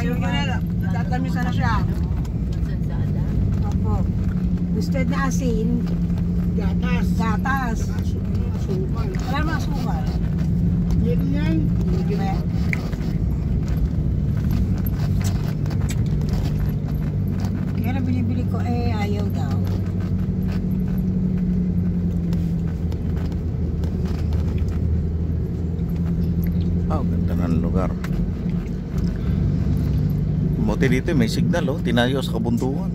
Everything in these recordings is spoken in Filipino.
Ayaw niya na. Tatamisa na siya. Sansada. Opo. Gusto na asin. Gatas. Gatas. Sukal. Wala mga sukal. Yan yan. Kaya na binibili ko ayaw daw. Ganda ng lugar. Buti dito may signal tinayo sa kabundukan.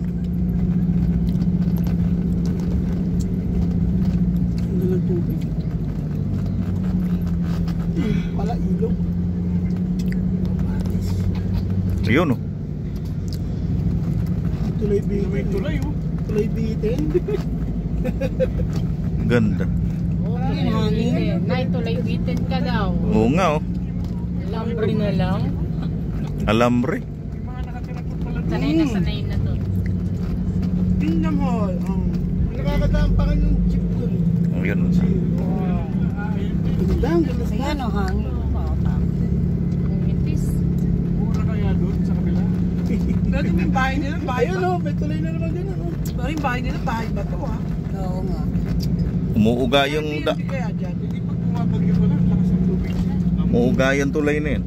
Hindi lang tubig. Pala ilog. Ayun Tuloy bitin. May tulay Tuloy bitin. Ganda. Hangin. Nay, tulay bitin ka daw. Oo nga Lambre na lang. Alambre. Sanay na to. Tingnan mo. Nakakadaan pa kanyang chip dun. Ayun. Ayan o, hangin. Ang mitis. Mura kaya doon sa kabila? Pero yung bahay nila, bahay ba? Ayun may tuloy na naman ganun. Pero yung bahay nila, bahay ba to Oo nga. Umuuga yung Hindi kaya dyan. Hindi pag pumapagyo ko lang, lakas ng tubig. umuuga yung tulay na yun.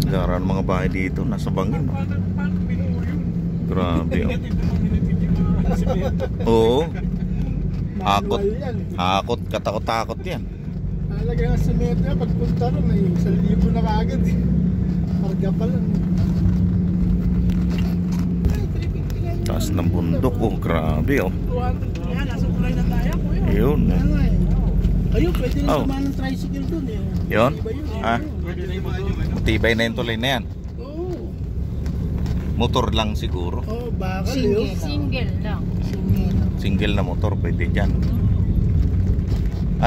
Gara ng mga bahay dito, nasa bangin. Paano binuo yun? Grabe Tingnan mo minitid yung mga simento. Oo. Hakot. Manual yan. Hakot, katakot-takot yan. Talaga nga simento yan, pagpunta ron ay 1,000 na kaagad. Parga pa lang. Taas ng bundok, grabe 200 yan, nasa kulay na tayo po yun. Yun. Ayun, pwede rin Oh. tumahan ng tricycle dun eh. Yun? Iba yun eh. Ah. Pwede na yung Matibay na yung tulay na yan. Oo. Motor lang siguro. Oh, bakal Single. yun. Single lang. Single na motor, pwede dyan.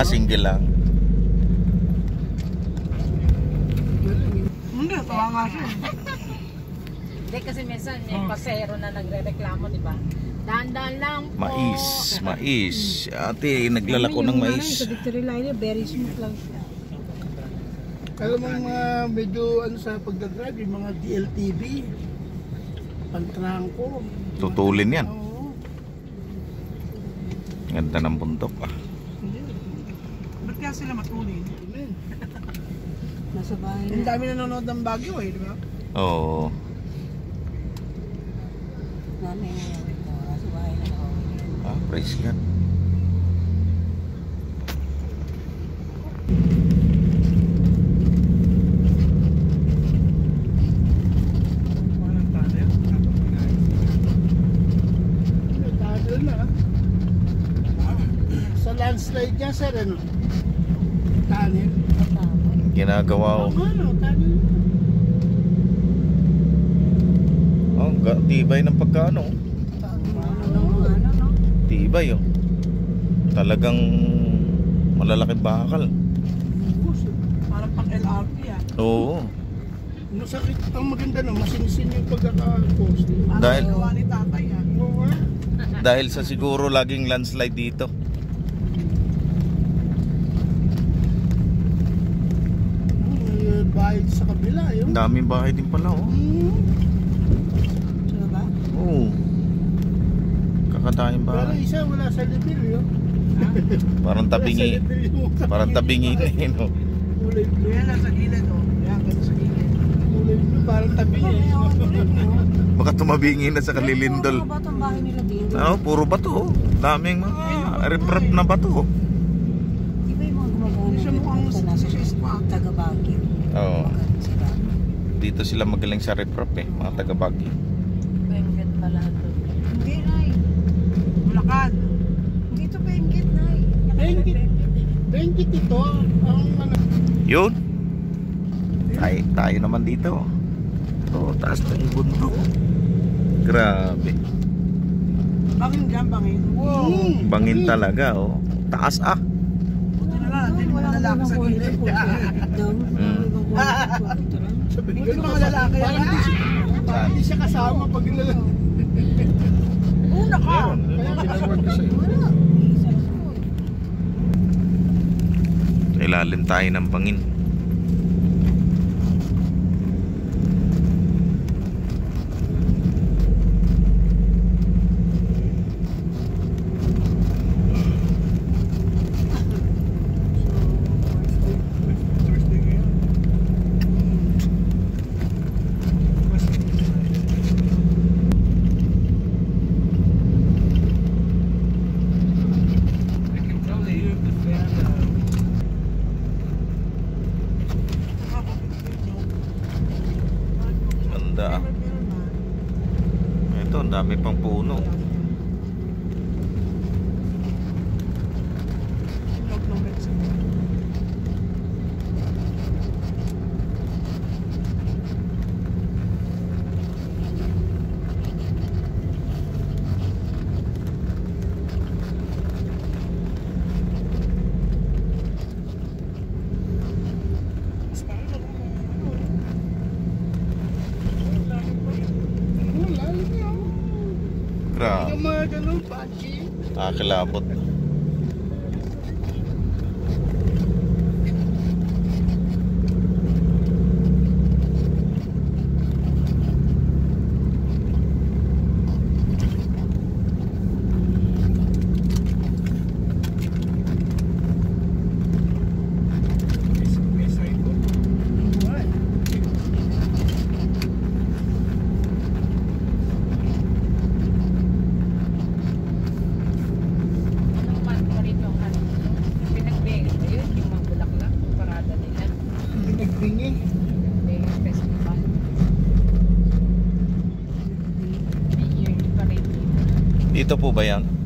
Single lang. Hindi, tawa nga siya. Hindi kasi minsan yung pasero na nagre-reklamo, di ba? Dahan-dahan lang po. Mais. Ate, naglalako ng mais. Sa Victory Line, very smooth lang siya. Alam mo mga medyo sa pagdadrive, yung mga DLTV, pantrangko. Tutulin yan. Oo. Ganda ng bundok Ba't kaya sila matulin? Nasa bahay Ang na. dami nanonood ng Baguio di ba? Oo. Nanay na yan. Nasa bahay na. Praise God. Tunnel na. Sa landslide niya sir, ano? Tunnel. Ginagawa ko. Tunnel. Tibay ng pagkano. Tibay Talagang malalaking bakal. Parang pang LRT Oo. Masakit. Ang maganda no, masinsin yung pagkaka-post. Dahil- gawa ni tatay Oo Dahil sa siguro laging landslide dito. May bahay sa kabila yun. Ang daming bahay din pala Sino ba? Oo. Kakadaming Pero bahay. isa wala sa level yun. Parang tabingi. Parang tabingi na Kulay blue. Yan nasa gilid Yan ganun sa gilid. Kulay blue parang tabingi. Baka tumabingi na sa kalilindol. Ano ba itong bahay nila dito? Puro bato. Daming mga rip-rip na bato. Di ba yung mga gumagawa Siya ng mukhang ito nasa taga-Baguio? Oo. Magaling sila. Dito sila magaling sa rip-rip mga taga-Baguio. Benguet pala ito. Hindi, Nay. Bulacan. Dito Benguet, Nay. Benguet ito. Ang ano. Yun. Tayo naman dito. Taas ng bundok. Grabe. Bangin dyan, bangin. Wow. Bangin talaga Taas Buti na lang, hindi mga lalaki sa gilid. Buti mga lalaki. Hindi siya kasama pag lalaki. Una ka. Kaya nakasama ko sa'yo. Sa ilalim tayo ng bangin. Ganda. Ito, ang dami pang puno. Grabe. Yung mga ganun, pansi. Nakakilabot. Anong month pa rin yung ano? Pinagbenga ba yun? Yung mga bulaklak, yung parada nila. Pinagbingi. Benga Festival. May yearly pa rin dito. Dito po ba yan?